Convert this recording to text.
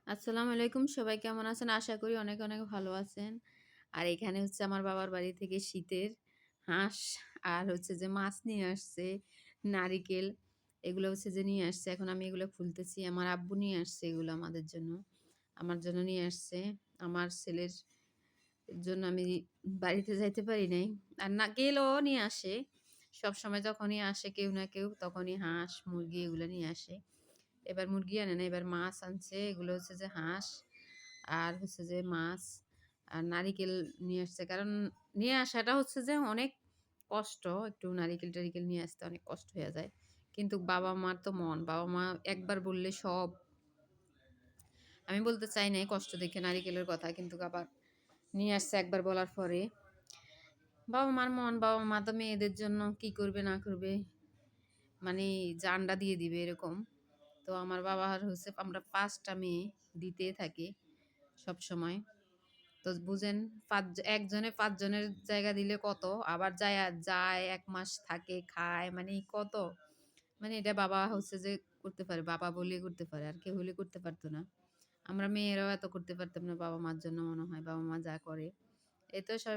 আসসালামু আলাইকুম। সবাই কেমন আছেন? আশা করি অনেক, অনেক ভালো আছেন। আর এখানে হচ্ছে আমার বাবার বাড়ি থেকে শীতের হাঁস আর হচ্ছে যে মাছ নিয়ে আসছে, নারিকেল এগুলো হচ্ছে যে নিয়ে আসছে। এখন আমি এগুলো খুলতেছি। আমার আব্বু নিয়ে আসছে এগুলো আমাদের জন্য। আমার জন্য নিয়ে আসছে। আমার ছেলের জন্য আমি বাড়িতে যাইতে পারি নাই। আর না গেলেও নিয়ে আসে। সবসময় যখনই আসে কেউ না কেউ তখনই হাঁস, মুরগি এগুলো নিয়ে আসে। এবার মুরগি আনে না, এবার মাছ আনছে। এগুলো হচ্ছে যে হাঁস আর হচ্ছে যে মাছ আর নারিকেল নিয়ে আসছে। কারণ নিয়ে আসাটা হচ্ছে যে অনেক কষ্ট। একটু নারিকেল-টারিকেল নিয়ে আসতে অনেক কষ্ট হয়ে যায়। কিন্তু বাবা-মার তো মন। বাবা-মা একবার বললে সব। আমি বলতে চাই নাই কষ্ট দেখে নারিকেলের কথা। কিন্তু আবার নিয়ে আসছে একবার বলার পরে। বাবা-মার মন, বাবা-মা তো মেয়েদের জন্য কি করবে না করবে মানে জানটা দিয়ে দিবে এরকম। তো আমার বাবার হচ্ছে আমরা ৫ টা মেয়ে দিতে থাকি সবসময়। তো বুঝেন একজনে ৫ জনের জায়গা দিলে কত? আবার যায় ১ মাস থাকে, খায় মানে কত? মানে এটা বাবা হচ্ছে যে করতে পারে। বাবা বলেই করতে পারে। আর কেউ হলে করতে পারত না। আমরা মেয়েরাও এত করতে পারতাম না বাবা-মার জন্য মনে হয়। বাবা-মা যা করে। এই তো সবাই